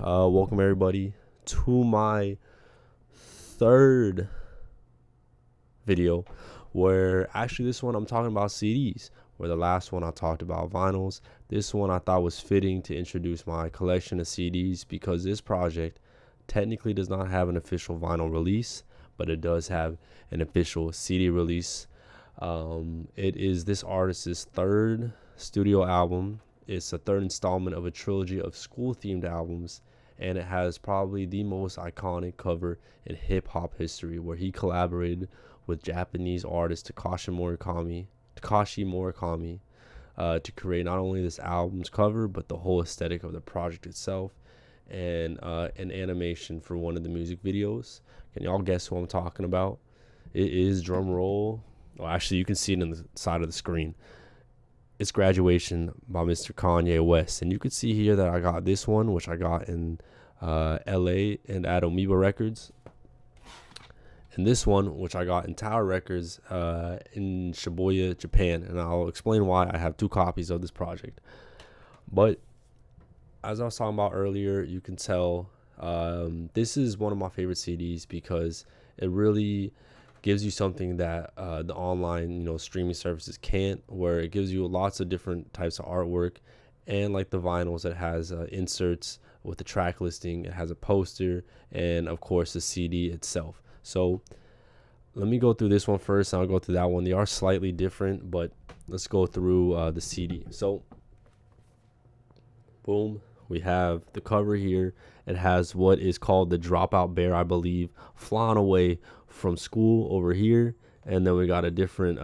Welcome everybody to my third video, where actually this one I'm talking about CDs, where the last one I talked about vinyls. This one I thought was fitting to introduce my collection of CDs because this project technically does not have an official vinyl release, but it does have an official CD release. It is this artist's third studio album. It's the third installment of a trilogy of school-themed albums, and it has probably the most iconic cover in hip-hop history, where he collaborated with Japanese artist Takashi Murakami, to create not only this album's cover, but the whole aesthetic of the project itself, and an animation for one of the music videos. Can y'all guess who I'm talking about? It is, drum roll. Well, actually, you can see it in the side of the screen. It's Graduation by Mr. Kanye West. And you can see here that I got this one, which I got in LA and at Amoeba Records. And this one, which I got in Tower Records in Shibuya, Japan. And I'll explain why I have two copies of this project. But as I was talking about earlier, you can tell this is one of my favorite CDs because it really gives you something that the online streaming services can't, where it gives you lots of different types of artwork, and like the vinyls, it has inserts with the track listing, it has a poster, and of course the CD itself. So let me go through this one first, and I'll go through that one. They are slightly different, but let's go through the CD. So boom, we have the cover here. It has what is called the dropout bear, I believe, flying away from school over here. And then we got a different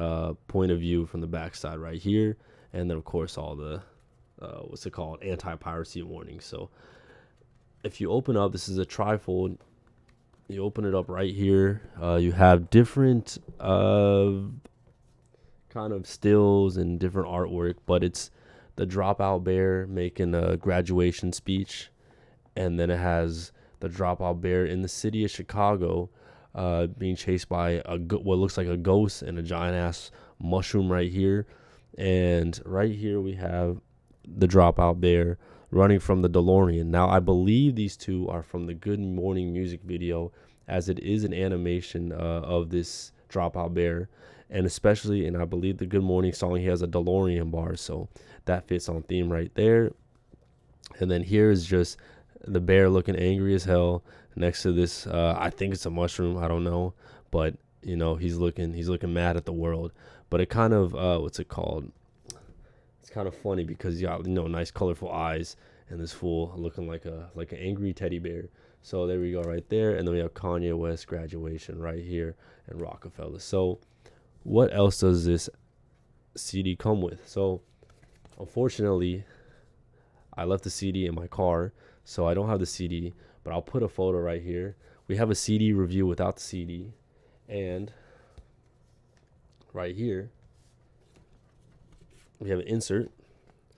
point of view from the backside right here. And then, of course, all the, anti-piracy warnings. So if you open up, this is a trifold. You open it up right here. You have different kind of stills and different artwork, but it's the dropout bear making a graduation speech, and then it has the dropout bear in the city of Chicago being chased by what looks like a ghost and a giant ass mushroom right here. And right here we have the dropout bear running from the DeLorean. Now I believe these two are from the Good Morning music video, as it is an animation of this dropout bear. And especially, and I believe the Good Morning song, he has a DeLorean bar, so that fits on theme right there. And then here is just the bear looking angry as hell next to this. I think it's a mushroom. I don't know, but he's looking mad at the world. But it kind of what's it called? It's kind of funny because you got nice colorful eyes, and this fool looking like an angry teddy bear. So there we go right there. And then we have Kanye West Graduation right here and Rockefeller. So what else does this CD come with? So unfortunately, I left the CD in my car, so I don't have the CD, but I'll put a photo right here. We have a CD review without the CD, and right here we have an insert.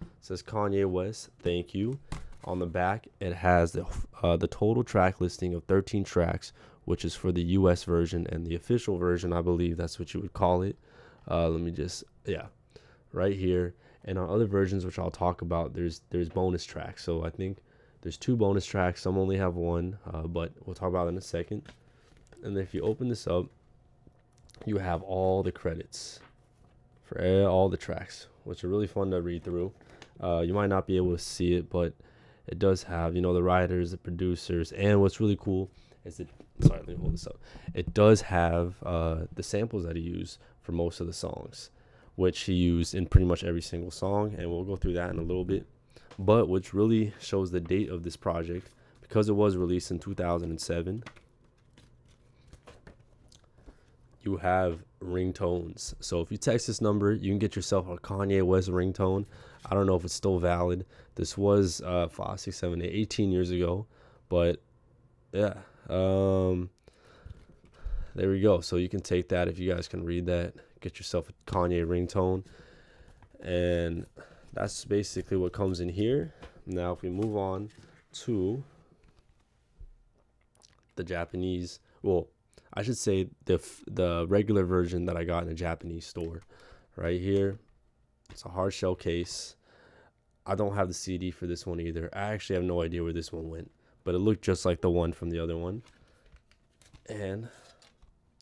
It says Kanye West, thank you. On the back, it has the total track listing of 13 tracks, which is for the US version, and the official version, I believe that's what you would call it. Right here. And on other versions, which I'll talk about, there's bonus tracks. So I think there's 2 bonus tracks. Some only have 1, but we'll talk about it in a second. And then if you open this up, you have all the credits for all the tracks, which are really fun to read through. You might not be able to see it, but it does have, the writers, the producers, and what's really cool is let me hold this up. It does have the samples that he used for most of the songs, which he used in pretty much every single song, and we'll go through that in a little bit. But which really shows the date of this project, because it was released in 2007. You have ringtones. So if you text this number, you can get yourself a Kanye West ringtone. I don't know if it's still valid. This was 5, 6, 7, 8, 18 years ago, but yeah. There we go. So you can take that, if you guys can read that, get yourself a Kanye ringtone. And that's basically what comes in here. Now if we move on to the Japanese, well, I should say the regular version that I got in a Japanese store right here. It's a hard shell case. I don't have the CD for this one either. I actually have no idea where this one went, but it looked just like the one from the other one. And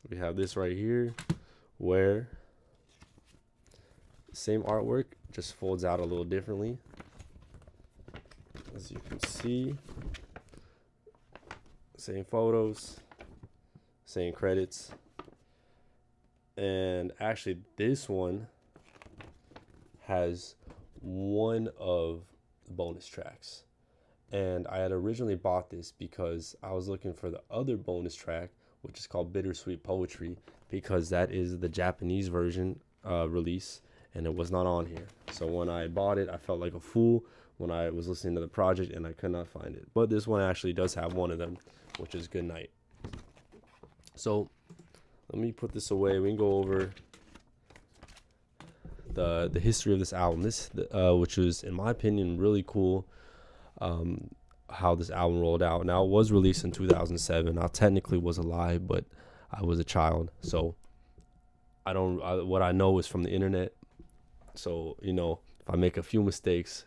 we have this right here, where same artwork, just folds out a little differently. As you can see, same photos, same credits. And actually this one has one of the bonus tracks. And I had originally bought this because I was looking for the other bonus track, which is called Bittersweet Poetry, because that is the Japanese version release, and it was not on here. So when I bought it, I felt like a fool when I was listening to the project, and I could not find it. But this one actually does have one of them, which is Good Night. So let me put this away. We can go over the history of this album. This which was, in my opinion, really cool. How this album rolled out. Now, it was released in 2007. I technically was alive, but I was a child, so what I know is from the internet. So, if I make a few mistakes,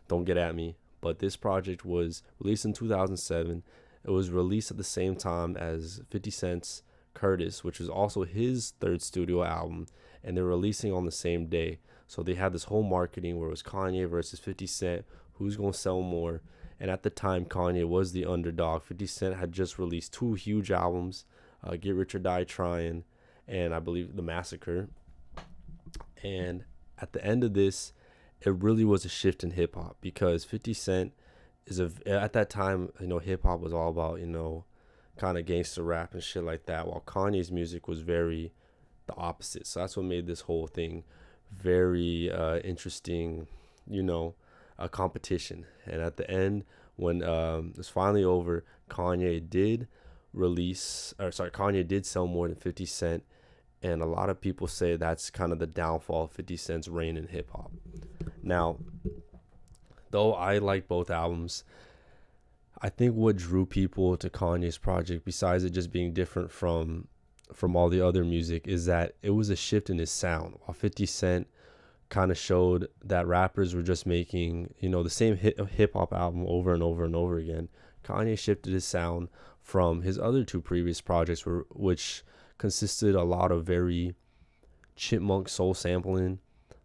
don't get at me. But this project was released in 2007. It was released at the same time as 50 Cent's Curtis, which was also his third studio album, and they're releasing on the same day. So they had this whole marketing where it was Kanye versus 50 Cent, who's going to sell more. And at the time, Kanye was the underdog. 50 Cent had just released 2 huge albums, Get Rich or Die Trying, and I believe The Massacre. And at the end of this, it really was a shift in hip hop, because 50 Cent at that time, hip hop was all about, kind of gangster rap and shit like that, while Kanye's music was very the opposite. So that's what made this whole thing very interesting, a competition. And at the end, when it was finally over, Kanye did sell more than 50 Cent, and a lot of people say that's kind of the downfall of 50 Cent's reign in hip hop. Now, though I like both albums, I think what drew people to Kanye's project, besides it just being different from all the other music, is that it was a shift in his sound. While 50 Cent kind of showed that rappers were just making, the same hip hop album over and over and over again, Kanye shifted his sound from his other 2 previous projects, which consisted a lot of very chipmunk soul sampling.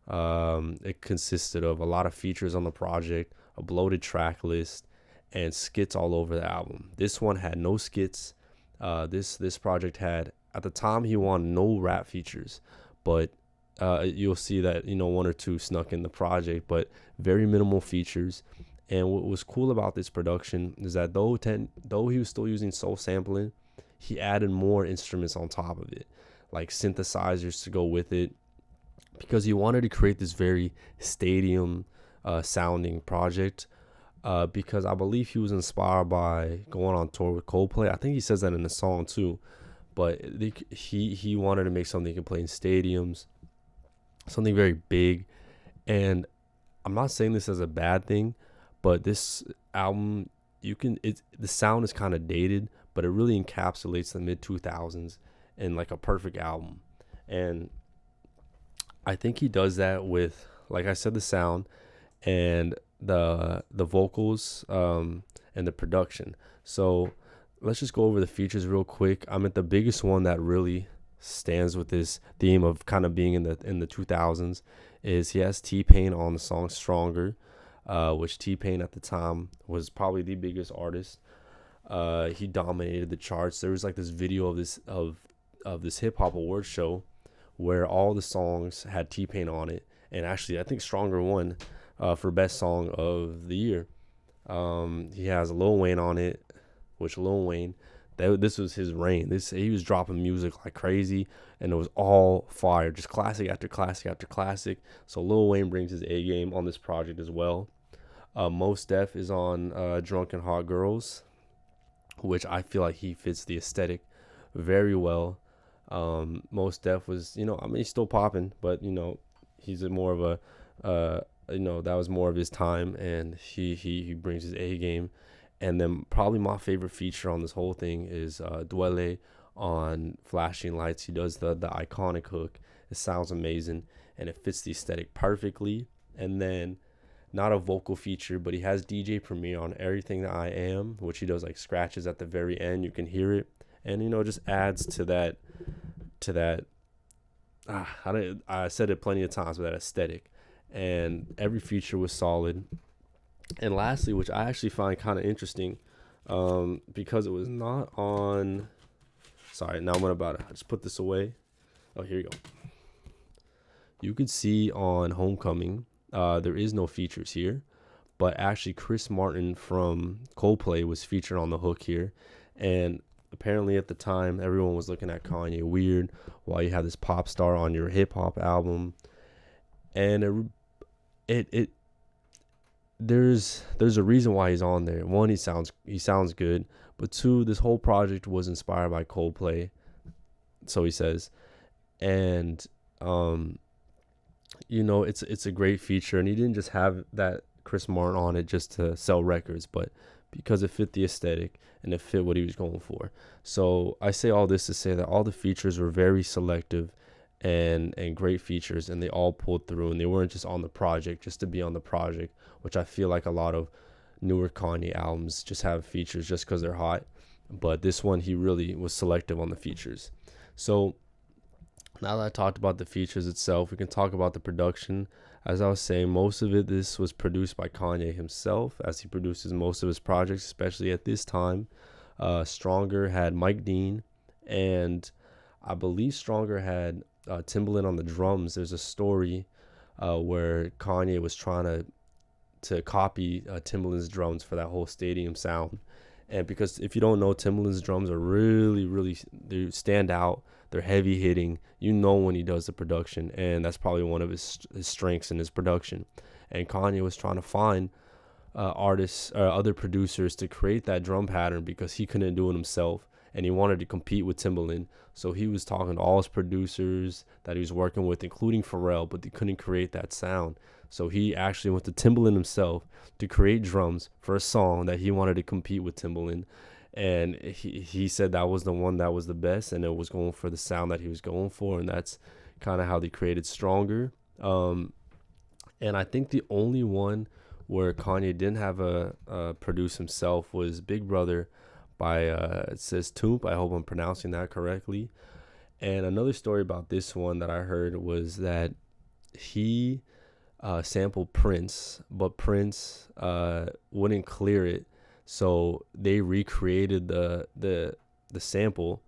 It consisted of a lot of features on the project, a bloated track list, and skits all over the album. This one had no skits. This project had, at the time, he wanted no rap features, but you'll see that 1 or 2 snuck in the project, but very minimal features. And what was cool about this production is that though he was still using soul sampling, he added more instruments on top of it, like synthesizers to go with it, because he wanted to create this very stadium sounding project. Because I believe he was inspired by going on tour with Coldplay. I think he says that in the song too. But he wanted to make something he could play in stadiums, something very big. And I'm not saying this as a bad thing, but this album, the sound is kind of dated, but it really encapsulates the mid 2000s in like a perfect album. And I think he does that with, like I said, the sound and the vocals and the production. So let's just go over the features real quick. The biggest one that really stands with this theme of kind of being in the 2000s is he has T-Pain on the song Stronger, which T-Pain at the time was probably the biggest artist. He dominated the charts. There was like this video of this hip hop award show where all the songs had T-Pain on it, and actually I think Stronger won for best song of the year. He has Lil Wayne on it, which Lil Wayne, this was his reign. He was dropping music like crazy, and it was all fire, just classic after classic after classic. So Lil Wayne brings his A game on this project as well. Mos Def is on Drunken Hot Girls, which I feel like he fits the aesthetic very well. Mos Def was, he's still popping, but he's more of a that was more of his time, and he brings his A game. And then probably my favorite feature on this whole thing is Dwele on Flashing Lights. He does the iconic hook. It sounds amazing, and it fits the aesthetic perfectly. And then not a vocal feature, but he has DJ Premier on Everything That I Am, which he does like scratches at the very end. You can hear it, and it just adds to that. I said it plenty of times, but that aesthetic, and every feature was solid. And lastly, which I actually find kind of interesting, because it was not on. Sorry, now I'm about to just put this away. Oh, here you go. You could see on Homecoming, there is no features here, but actually Chris Martin from Coldplay was featured on the hook here, and apparently at the time everyone was looking at Kanye weird. Why you have this pop star on your hip hop album? And it there's a reason why he's on there. One, he sounds good, but two, this whole project was inspired by Coldplay, so he says, and it's a great feature, and he didn't just have that Chris Martin on it just to sell records, but because it fit the aesthetic and it fit what he was going for. So I say all this to say that all the features were very selective and great features, and they all pulled through, and they weren't just on the project just to be on the project, which I feel like a lot of newer Kanye albums just have features just because they're hot. But this one, he really was selective on the features. So now that I talked about the features itself, we can talk about the production. As I was saying, most of this was produced by Kanye himself, as he produces most of his projects, especially at this time. Stronger had Mike Dean, and I believe Stronger had Timbaland on the drums. There's a story where Kanye was trying to copy Timbaland's drums for that whole stadium sound. And because if you don't know, Timbaland's drums are really, really, they stand out. They're heavy hitting. When he does the production, and that's probably one of his strengths in his production. And Kanye was trying to find artists or other producers to create that drum pattern because he couldn't do it himself, and he wanted to compete with Timbaland. So he was talking to all his producers that he was working with, including Pharrell, but they couldn't create that sound. So he actually went to Timbaland himself to create drums for a song that he wanted to compete with Timbaland. And he said that was the one that was the best, and it was going for the sound that he was going for, and that's kind of how they created Stronger. And I think the only one where Kanye didn't have a produce himself was Big Brother by it says Toomp. I hope I'm pronouncing that correctly. And another story about this one that I heard was that he sampled Prince, but Prince wouldn't clear it. So they recreated the sample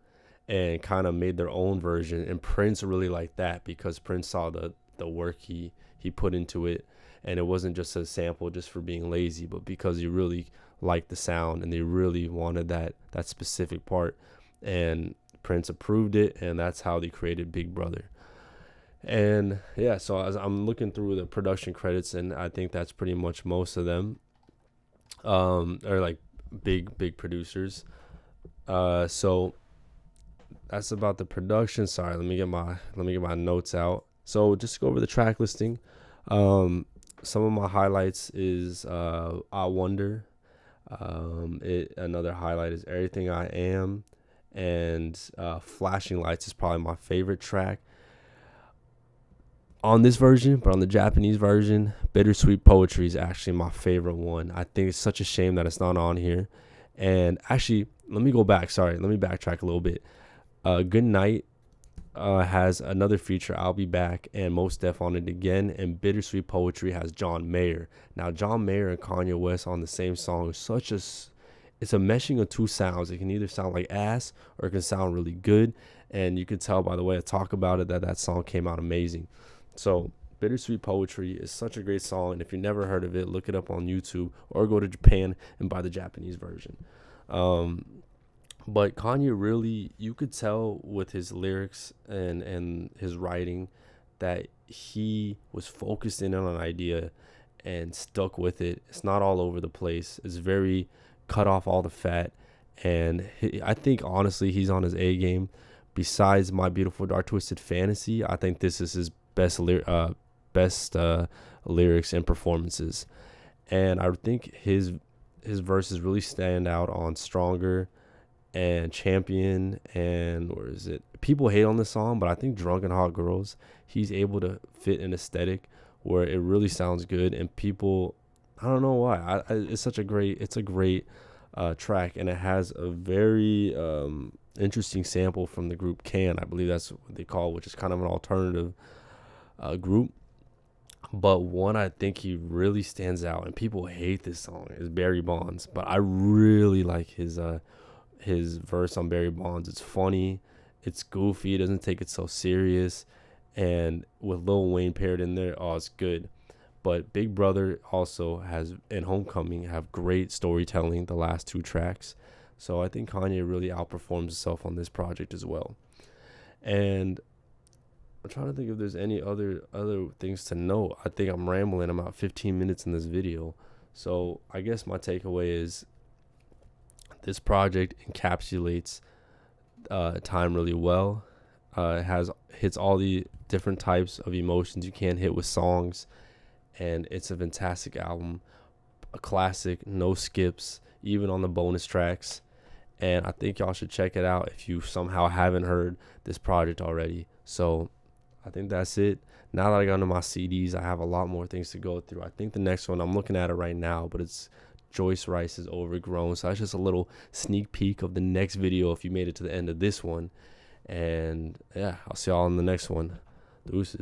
and kind of made their own version. And Prince really liked that because Prince saw the work he put into it. And it wasn't just a sample just for being lazy, but because he really liked the sound and they really wanted that specific part. And Prince approved it, and that's how they created Big Brother. And yeah, so as I'm looking through the production credits, and I think that's pretty much most of them. Or like big producers. So that's about the production. Sorry, let me get my notes out. So just to go over the track listing. Some of my highlights is I Wonder. Another highlight is Everything I Am, and Flashing Lights is probably my favorite track on this version, but on the Japanese version, Bittersweet Poetry is actually my favorite one. I think it's such a shame that it's not on here. And actually, let me go back. Sorry, let me backtrack a little bit. Good Night has another feature, I'll Be Back, and Mos Def on it again. And Bittersweet Poetry has John Mayer. Now, John Mayer and Kanye West on the same song is it's a meshing of two sounds. It can either sound like ass or it can sound really good. And you can tell by the way I talk about it that song came out amazing. So Bittersweet Poetry is such a great song, and if you never heard of it, look it up on YouTube or go to Japan and buy the Japanese version. But Kanye really, you could tell with his lyrics and his writing that he was focused in on an idea and stuck with it. It's not all over the place. It's very cut off all the fat, and I think honestly he's on his A game. Besides My Beautiful Dark Twisted Fantasy, I think this is his best lyrics and performances, and I think his verses really stand out on Stronger and Champion, and where is it? People hate on the song, but I think Drunk and Hot Girls, he's able to fit an aesthetic where it really sounds good, and people, I don't know why. It's a great track, and it has a very interesting sample from the group Can, I believe that's what they call, which is kind of an alternative group. But one I think he really stands out, and people hate this song, is Barry Bonds. But I really like his verse on Barry Bonds. It's funny, it's goofy, it doesn't take it so serious, and with Lil Wayne paired in there, oh, it's good. But Big Brother also has, and Homecoming have great storytelling, the last two tracks. So I think Kanye really outperforms himself on this project as well. And I'm trying to think if there's any other things to note. I think I'm rambling. I'm about 15 minutes in this video. So I guess my takeaway is this project encapsulates time really well. It hits all the different types of emotions you can hit with songs, and it's a fantastic album, a classic, no skips, even on the bonus tracks. And I think y'all should check it out if you somehow haven't heard this project already. So I think that's it. Now that I got into my CDs, I have a lot more things to go through. I think the next one, I'm looking at it right now, but it's Joyce Rice's Overgrown. So that's just a little sneak peek of the next video if you made it to the end of this one. And yeah, I'll see y'all in the next one. Deuces.